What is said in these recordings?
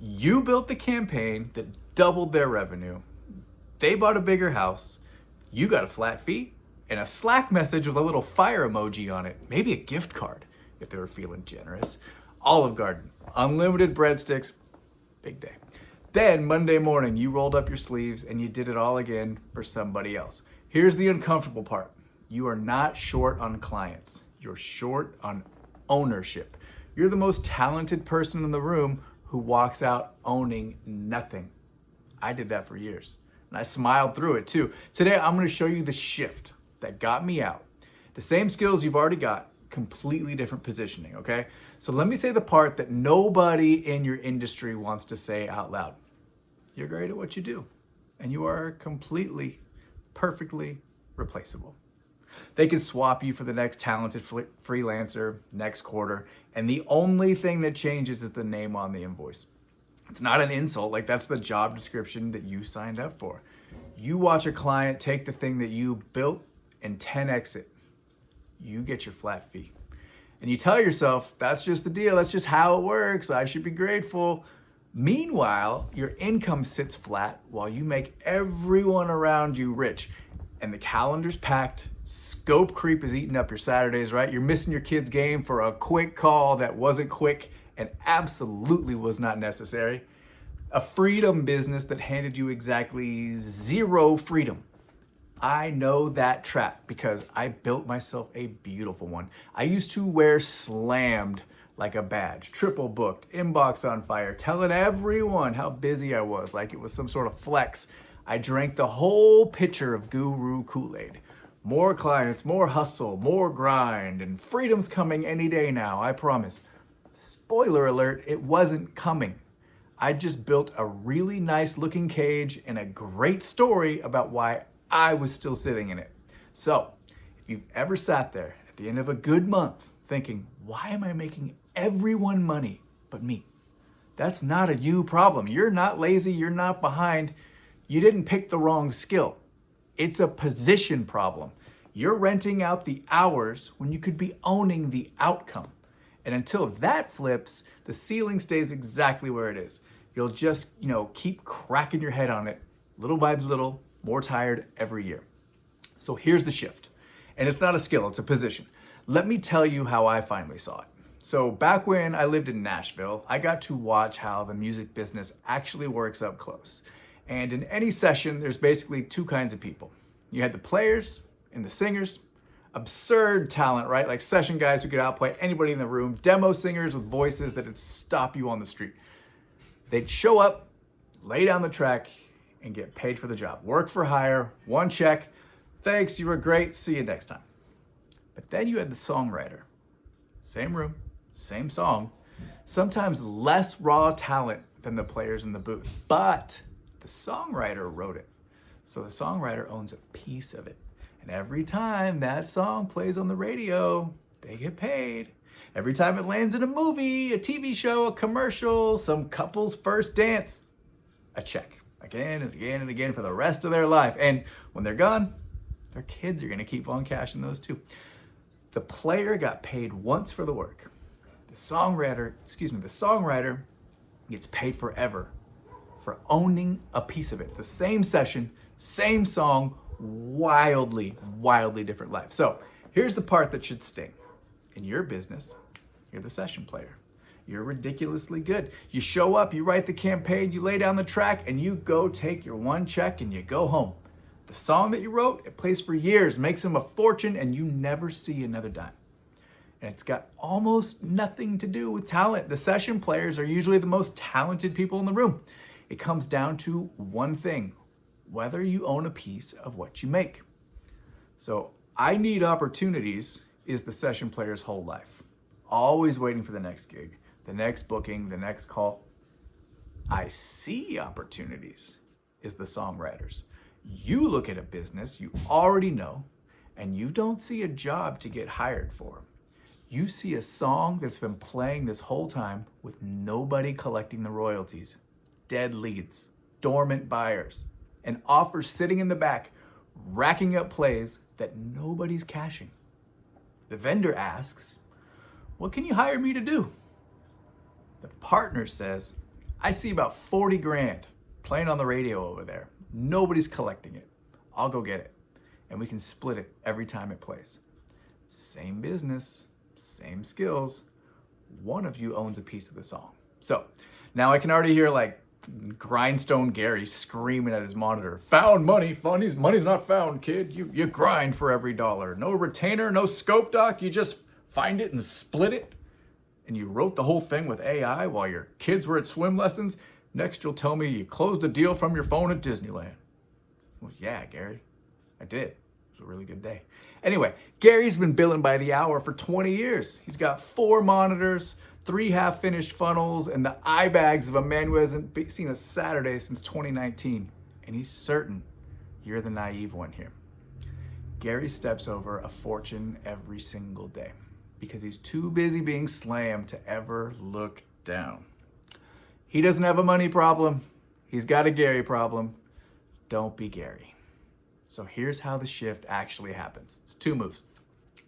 You built the campaign that doubled their revenue. They bought a bigger house. You got a flat fee and a Slack message with a little fire emoji on it. Maybe a gift card if they were feeling generous. Olive Garden, unlimited breadsticks, big day. Then Monday morning, you rolled up your sleeves and you did it all again for somebody else. Here's the uncomfortable part. You are not short on clients. You're short on ownership. You're the most talented person in the room who walks out owning nothing. I did that for years and I smiled through it too. Today, I'm gonna show you the shift that got me out. The same skills you've already got, completely different positioning, okay? So let me say the part that nobody in your industry wants to say out loud. You're great at what you do, and you are completely, perfectly replaceable. They can swap you for the next talented freelancer next quarter, and the only thing that changes is the name on the invoice. It's not an insult, like that's the job description that you signed up for. You watch a client take the thing that you built and 10x it. You get your flat fee. And you tell yourself, that's just the deal, that's just how it works, I should be grateful. Meanwhile, your income sits flat while you make everyone around you rich. And the calendar's packed, scope creep is eating up your Saturdays, right? You're missing your kid's game for a quick call that wasn't quick and absolutely was not necessary. A freedom business that handed you exactly zero freedom. I know that trap because I built myself a beautiful one. I used to wear slammed like a badge, triple booked, inbox on fire, telling everyone how busy I was like it was some sort of flex. I drank the whole pitcher of Guru Kool-Aid. More clients, more hustle, more grind, and freedom's coming any day now, I promise. Spoiler alert, it wasn't coming. I just built a really nice looking cage and a great story about why I was still sitting in it. So, if you've ever sat there at the end of a good month thinking, why am I making everyone money but me? That's not a you problem. You're not lazy, you're not behind. You didn't pick the wrong skill. It's a position problem. You're renting out the hours when you could be owning the outcome. And until that flips, the ceiling stays exactly where it is. You'll just, keep cracking your head on it, little by little, more tired every year. So here's the shift. And it's not a skill, it's a position. Let me tell you how I finally saw it. So back when I lived in Nashville, I got to watch how the music business actually works up close. And in any session, there's basically two kinds of people. You had the players and the singers. Absurd talent, right? Like session guys who could outplay anybody in the room, demo singers with voices that'd stop you on the street. They'd show up, lay down the track, and get paid for the job. Work for hire, one check. Thanks, you were great, see you next time. But then you had the songwriter. Same room, same song, sometimes less raw talent than the players in the booth, but the songwriter wrote it. So the songwriter owns a piece of it. And every time that song plays on the radio, they get paid. Every time it lands in a movie, a TV show, a commercial, some couple's first dance, a check. Again and again and again for the rest of their life. And when they're gone, their kids are gonna keep on cashing those too. The player got paid once for the work. The songwriter gets paid forever for owning a piece of it. The same session, same song, wildly different life. So here's the part that should sting. In your business, you're the session player. You're ridiculously good. You show up, you write the campaign, you lay down the track, and you go take your one check and you go home. The song that you wrote, it plays for years, makes them a fortune, and you never see another dime. And it's got almost nothing to do with talent. The session players are usually the most talented people in the room. It comes down to one thing, whether you own a piece of what you make. So I need opportunities is the session player's whole life. Always waiting for the next gig, the next booking, the next call. I see opportunities is the songwriters. You look at a business you already know and you don't see a job to get hired for. You see a song that's been playing this whole time with nobody collecting the royalties, dead leads, dormant buyers, and offers sitting in the back, racking up plays that nobody's cashing. The vendor asks, what can you hire me to do? The partner says, I see about 40 grand playing on the radio over there. Nobody's collecting it. I'll go get it. And we can split it every time it plays. Same business, same skills. One of you owns a piece of the song. So now I can already hear like Grindstone Gary screaming at his monitor. Found money, money's not found, kid. You grind for every dollar. No retainer, no scope doc. You just find it and split it. And you wrote the whole thing with AI while your kids were at swim lessons. Next you'll tell me you closed a deal from your phone at Disneyland. Well, yeah, Gary, I did. It was a really good day. Anyway, Gary's been billing by the hour for 20 years. He's got 4 monitors, 3 half-finished funnels, and the eye bags of a man who hasn't seen a Saturday since 2019. And he's certain you're the naive one here. Gary steps over a fortune every single day because he's too busy being slammed to ever look down. He doesn't have a money problem. He's got a Gary problem. Don't be Gary. So here's how the shift actually happens. It's 2 moves.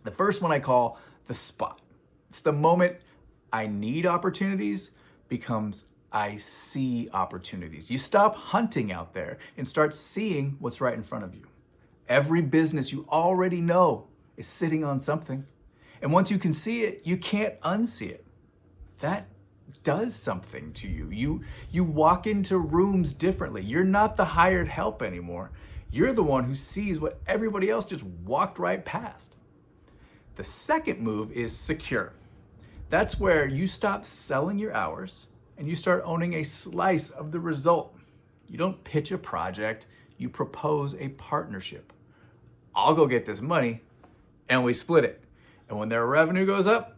The first one I call the spot. It's the moment I need opportunities becomes I see opportunities. You stop hunting out there and start seeing what's right in front of you. Every business you already know is sitting on something. And once you can see it, you can't unsee it. That does something to you. You walk into rooms differently. You're not the hired help anymore. You're the one who sees what everybody else just walked right past. The second move is secure. That's where you stop selling your hours and you start owning a slice of the result. You don't pitch a project, you propose a partnership. I'll go get this money and we split it. And when their revenue goes up,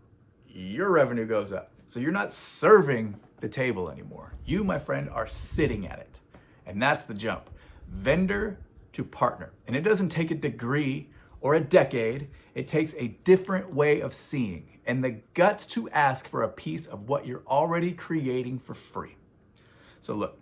your revenue goes up. So you're not serving the table anymore. You, my friend, are sitting at it. And that's the jump. Vendor to partner. And it doesn't take a degree or a decade. It takes a different way of seeing and the guts to ask for a piece of what you're already creating for free. So look,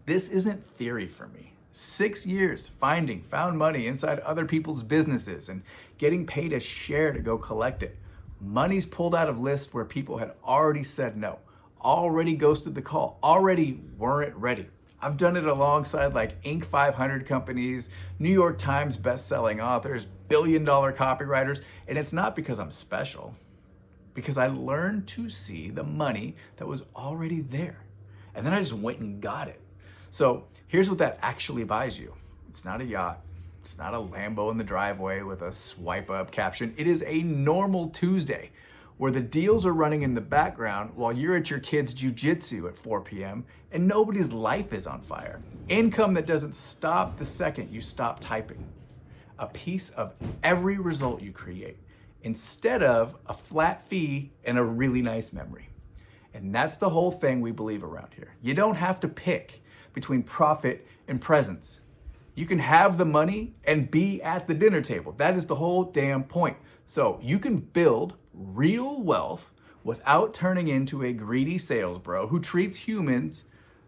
this isn't theory for me. 6 years found money inside other people's businesses and getting paid a share to go collect it. Money's pulled out of lists where people had already said no, already ghosted the call, already weren't ready. I've done it alongside like Inc. 500 companies, New York Times best-selling authors, billion-dollar copywriters, and it's not because I'm special, because I learned to see the money that was already there. And then I just went and got it. So here's what that actually buys you. It's not a yacht. It's not a Lambo in the driveway with a swipe up caption. It is a normal Tuesday where the deals are running in the background while you're at your kid's jujitsu at 4 p.m. and nobody's life is on fire. Income that doesn't stop the second you stop typing. A piece of every result you create instead of a flat fee and a really nice memory. And that's the whole thing we believe around here. You don't have to pick between profit and presence. You can have the money and be at the dinner table. That is the whole damn point. So you can build real wealth without turning into a greedy sales bro who treats humans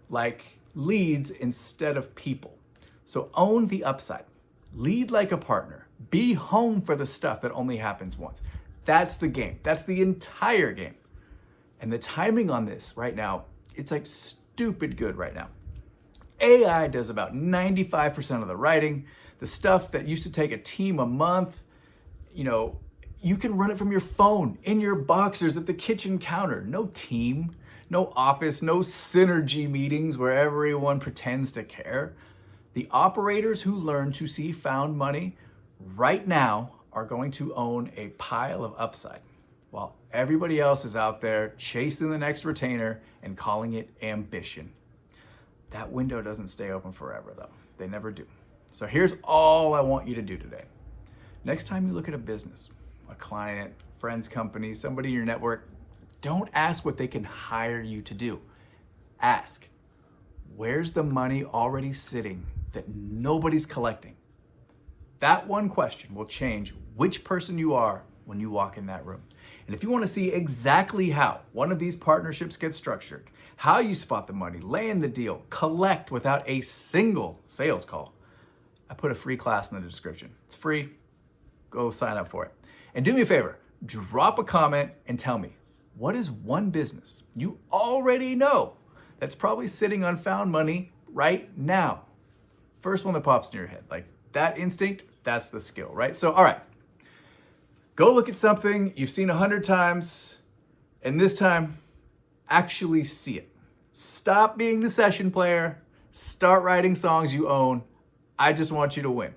like leads instead of people. So own the upside. Lead like a partner. Be home for the stuff that only happens once. That's the game. That's the entire game. And the timing on this right now, it's like stupid good right now. AI does about 95% of the writing. The stuff that used to take a team a month, you can run it from your phone, in your boxers, at the kitchen counter. No team, no office, no synergy meetings where everyone pretends to care. The operators who learn to see found money right now are going to own a pile of upside, while everybody else is out there chasing the next retainer and calling it ambition. That window doesn't stay open forever though. They never do. So here's all I want you to do today. Next time you look at a business, a client, friend's company, somebody in your network, don't ask what they can hire you to do. Ask, where's the money already sitting that nobody's collecting? That one question will change which person you are when you walk in that room. And if you want to see exactly how one of these partnerships gets structured, how you spot the money, land the deal, collect without a single sales call, I put a free class in the description. It's free. Go sign up for it. And do me a favor, drop a comment and tell me, what is one business you already know that's probably sitting on found money right now. First one that pops in your head. Like that instinct, that's the skill, right? So, all right, go look at something you've seen 100 times, and this time, actually see it. Stop being the session player. Start writing songs you own. I just want you to win.